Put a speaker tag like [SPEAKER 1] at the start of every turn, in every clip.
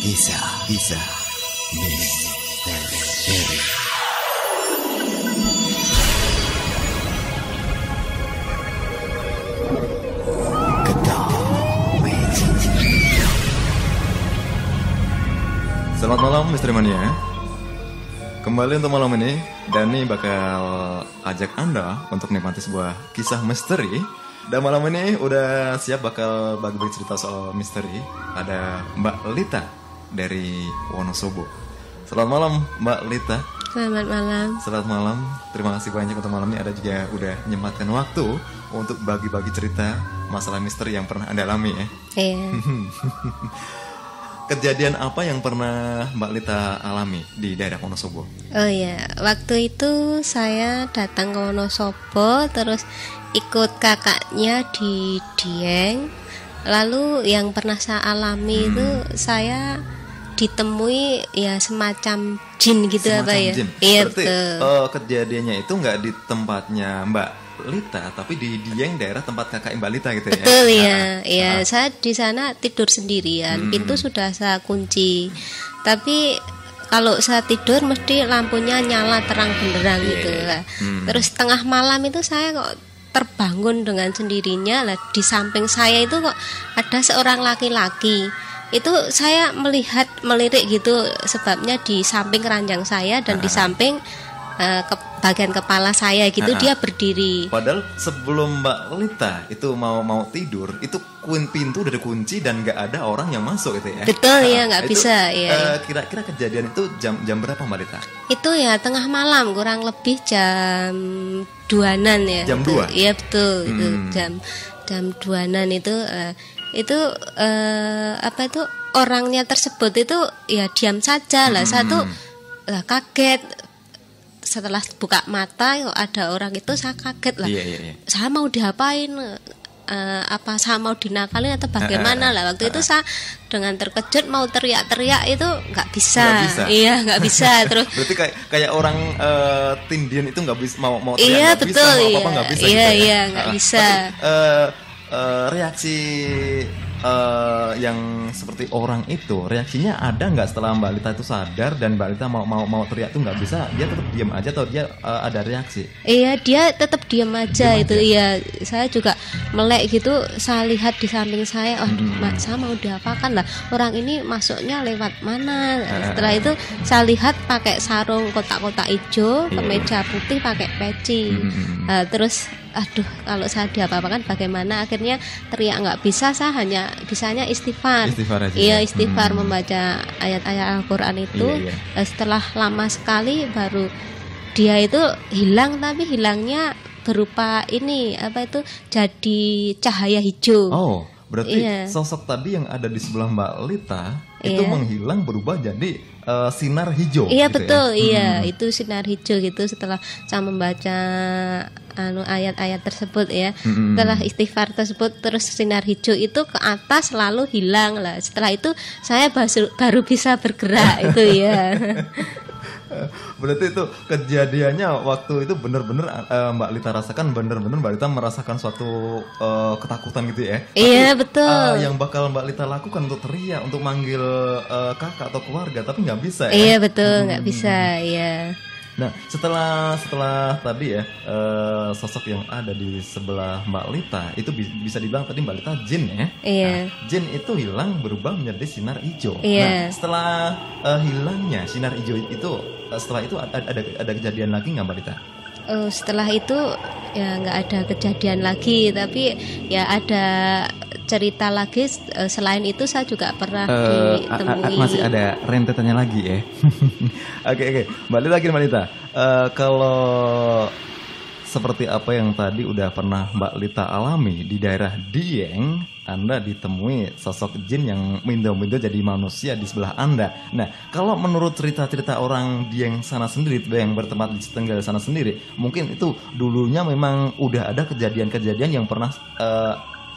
[SPEAKER 1] Kisah misteri.
[SPEAKER 2] Selamat malam Misteri Mania. Kembali untuk malam ini, Dani bakal ajak Anda untuk nikmati sebuah kisah misteri. Dan malam ini udah siap bakal bagi cerita soal misteri. Ada Mbak Lita dari Wonosobo. Selamat malam Mbak Lita.
[SPEAKER 3] Selamat malam.
[SPEAKER 2] Selamat malam. Terima kasih banyak untuk malam ini. Ada juga udah menyempatkan waktu untuk bagi-bagi cerita masalah misteri yang pernah Anda alami ya.
[SPEAKER 3] Iya.
[SPEAKER 2] Kejadian apa yang pernah Mbak Lita alami di daerah Wonosobo?
[SPEAKER 3] Oh iya, waktu itu saya datang ke Wonosobo, terus ikut kakaknya di Dieng. Lalu yang pernah saya alami itu saya ditemui ya semacam jin gitu
[SPEAKER 2] Semacam
[SPEAKER 3] apa ya?
[SPEAKER 2] Jin.
[SPEAKER 3] Iya
[SPEAKER 2] Berarti
[SPEAKER 3] betul.
[SPEAKER 2] kejadiannya itu nggak di tempatnya Mbak Lita, tapi di Dieng daerah tempat kakak Mbak Lita gitu ya?
[SPEAKER 3] Betul ya, ya saya di sana tidur sendirian, pintu sudah saya kunci. Tapi kalau saya tidur mesti lampunya nyala terang benderang gitu lah. Terus tengah malam itu saya kok terbangun dengan sendirinya lah, di samping saya itu kok ada seorang laki-laki. Itu saya melirik gitu, sebabnya di samping ranjang saya dan di samping bagian kepala saya gitu dia berdiri.
[SPEAKER 2] Padahal sebelum Mbak Lita itu mau tidur, itu pintu udah dikunci dan nggak ada orang yang masuk gitu ya?
[SPEAKER 3] Betul ya, nggak bisa ya.
[SPEAKER 2] Kira-kira kejadian itu jam berapa Mbak Lita?
[SPEAKER 3] Itu ya tengah malam, kurang lebih jam 2-an ya.
[SPEAKER 2] Jam 2?
[SPEAKER 3] Iya betul, itu jam 2-an itu apa itu orangnya tersebut itu ya diam saja lah. Satu kaget. Setelah buka mata kok ada orang itu, saya kaget lah.
[SPEAKER 2] Iya.
[SPEAKER 3] Saya mau diapain? Apa saya mau dinakalin atau bagaimana lah? Waktu itu saya dengan terkejut mau teriak-teriak itu nggak bisa. Iya nggak bisa. Terus
[SPEAKER 2] berarti kayak orang tindian itu nggak bisa mau teriak.
[SPEAKER 3] Iya
[SPEAKER 2] betul.
[SPEAKER 3] betul.
[SPEAKER 2] Bisa, mau
[SPEAKER 3] iya.
[SPEAKER 2] apa nggak bisa.
[SPEAKER 3] Iya
[SPEAKER 2] gitu,
[SPEAKER 3] iya nggak bisa.
[SPEAKER 2] Reaksi yang seperti orang itu, reaksinya ada nggak setelah Mbak Lita itu sadar dan Mbak Lita mau teriak itu nggak bisa, dia tetap diam aja atau dia ada reaksi?
[SPEAKER 3] Iya dia tetap diam aja itu. Iya saya juga melek gitu, saya lihat di samping saya, saya mau diapakan lah, orang ini masuknya lewat mana. Setelah itu saya lihat pakai sarung kotak-kotak hijau, kemeja putih, pakai peci. Terus aduh kalau saya diapa-apakan bagaimana, akhirnya teriak nggak bisa, saya hanya bisanya istighfar
[SPEAKER 2] aja.
[SPEAKER 3] Iya istighfar, membaca ayat-ayat Al-Quran itu. Setelah lama sekali baru dia itu hilang, tapi hilangnya berupa ini apa itu jadi cahaya hijau.
[SPEAKER 2] Oh berarti sosok tadi yang ada di sebelah Mbak Lita itu menghilang berubah jadi sinar hijau.
[SPEAKER 3] Iya
[SPEAKER 2] gitu
[SPEAKER 3] betul
[SPEAKER 2] ya?
[SPEAKER 3] iya itu sinar hijau gitu. Setelah saya membaca ayat-ayat tersebut ya, setelah istighfar tersebut, terus sinar hijau itu ke atas lalu hilang lah. Setelah itu saya baru bisa bergerak itu ya.
[SPEAKER 2] Berarti itu kejadiannya waktu itu benar-benar Mbak Lita rasakan, benar-benar Mbak Lita merasakan suatu ketakutan gitu ya?
[SPEAKER 3] Iya betul.
[SPEAKER 2] Yang bakal Mbak Lita lakukan untuk teriak, untuk manggil kakak atau keluarga, tapi nggak bisa ya?
[SPEAKER 3] Iya betul, nggak bisa ya.
[SPEAKER 2] Nah setelah tadi ya sosok yang ada di sebelah Mbak Lita itu bisa dibilang tadi Mbak Lita jin ya?
[SPEAKER 3] Iya.
[SPEAKER 2] Nah, jin itu hilang berubah menjadi sinar hijau.
[SPEAKER 3] Iya.
[SPEAKER 2] Nah setelah hilangnya sinar hijau itu, setelah itu ada kejadian lagi nggak Mbak Lita?
[SPEAKER 3] Setelah itu ya nggak ada kejadian lagi, tapi ya ada cerita lagi. Selain itu saya juga pernah ditemui.
[SPEAKER 2] Masih ada rentetannya lagi ya. Oke. Mbak Lita, kalau seperti apa yang tadi udah pernah Mbak Lita alami di daerah Dieng, Anda ditemui sosok jin yang mindo-mindo jadi manusia di sebelah Anda. Nah, kalau menurut cerita-cerita orang Dieng sana sendiri, yang bertempat di Tenggal sana sendiri, mungkin itu dulunya memang udah ada kejadian-kejadian yang pernah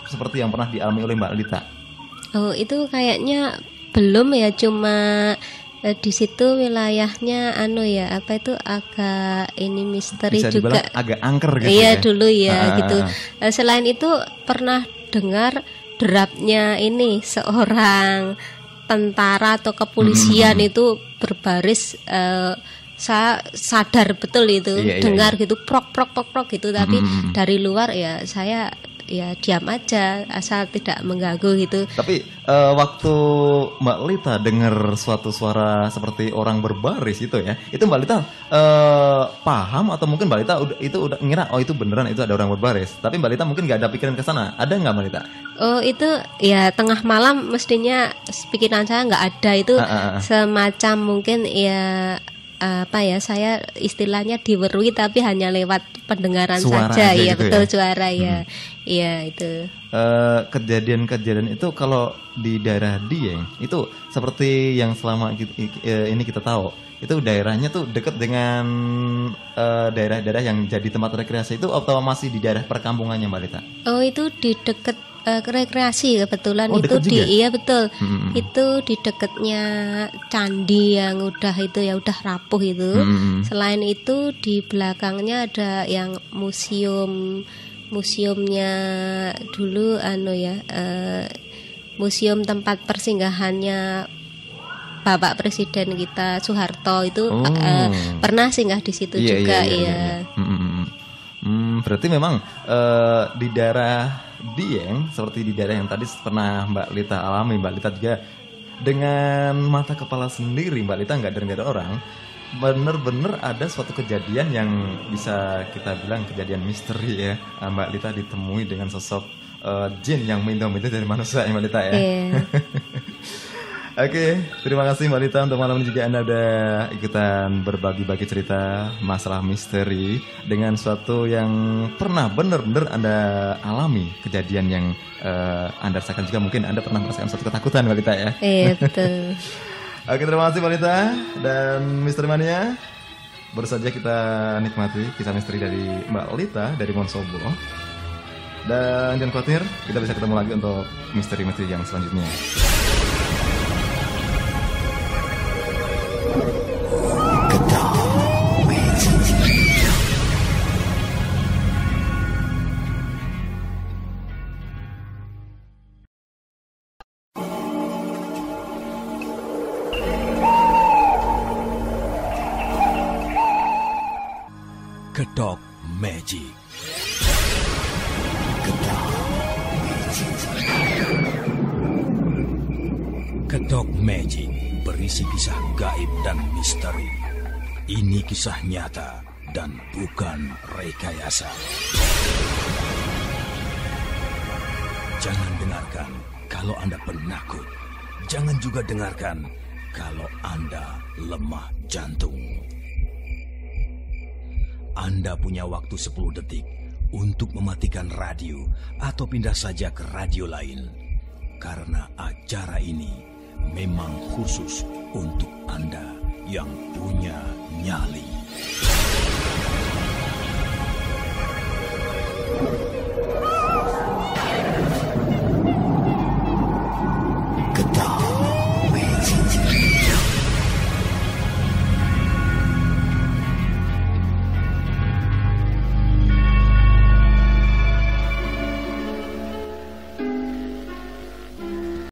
[SPEAKER 2] seperti yang pernah dialami oleh Mbak Lita.
[SPEAKER 3] Oh, itu kayaknya belum ya, cuma di situ wilayahnya apa itu agak ini misteri
[SPEAKER 2] bisa
[SPEAKER 3] juga,
[SPEAKER 2] agak angker gitu.
[SPEAKER 3] Iya
[SPEAKER 2] ya?
[SPEAKER 3] dulu ya gitu. Selain itu pernah dengar derapnya ini seorang tentara atau kepolisian itu berbaris, saya sadar betul itu, dengar gitu prok gitu, tapi dari luar ya saya ya diam aja asal tidak mengganggu gitu.
[SPEAKER 2] Tapi waktu Mbak Lita dengar suatu suara seperti orang berbaris itu ya, itu Mbak Lita paham atau mungkin Mbak Lita udah ngira oh itu beneran itu ada orang berbaris, tapi Mbak Lita mungkin nggak ada pikiran ke sana, ada nggak Mbak Lita?
[SPEAKER 3] Oh itu ya tengah malam mestinya pikiran saya nggak ada itu, semacam mungkin ya apa ya, saya istilahnya diwerui tapi hanya lewat pendengaran
[SPEAKER 2] suara
[SPEAKER 3] saja
[SPEAKER 2] gitu
[SPEAKER 3] ya, betul
[SPEAKER 2] ya?
[SPEAKER 3] Suara ya. Iya itu.
[SPEAKER 2] Kejadian-kejadian itu kalau di daerah Dieng itu seperti yang selama ini kita tahu, itu daerahnya tuh dekat dengan daerah-daerah yang jadi tempat rekreasi itu atau masih di daerah perkampungannya Mbak Lita?
[SPEAKER 3] Oh itu di dekat rekreasi kebetulan.
[SPEAKER 2] Oh,
[SPEAKER 3] itu
[SPEAKER 2] juga?
[SPEAKER 3] iya betul. Itu di dekatnya candi yang udah rapuh itu. Selain itu di belakangnya ada yang museumnya dulu museum tempat persinggahannya Bapak Presiden kita Soeharto itu. Pernah singgah di situ juga. Iya.
[SPEAKER 2] Berarti memang di daerah Dieng seperti di daerah yang tadi pernah Mbak Lita alami, Mbak Lita juga dengan mata kepala sendiri, Mbak Lita nggak dengar orang, bener-bener ada suatu kejadian yang bisa kita bilang kejadian misteri ya. Mbak Lita ditemui dengan sosok jin yang minta-minta dari manusia ya Mbak Lita ya. Oke, terima kasih Mbak Lita untuk malam ini juga Anda udah ikutan berbagi-bagi cerita masalah misteri dengan suatu yang pernah benar-benar Anda alami, kejadian yang Anda rasakan juga, mungkin Anda pernah merasakan suatu ketakutan Mbak Lita ya.
[SPEAKER 3] Iya betul.
[SPEAKER 2] Oke, terima kasih Mbak Lita dan Misteri Mania. Baru saja kita nikmati kisah misteri dari Mbak Lita dari Wonosobo. Dan jangan khawatir, kita bisa ketemu lagi untuk misteri-misteri yang selanjutnya.
[SPEAKER 1] Kedok Magic. Kedok Magic berisi kisah gaib dan misteri. Ini kisah nyata dan bukan rekayasa. Jangan dengarkan kalau Anda penakut. Jangan juga dengarkan kalau Anda lemah jantung. Anda punya waktu 10 detik untuk mematikan radio atau pindah saja ke radio lain. Karena acara ini memang khusus untuk Anda yang punya nyali.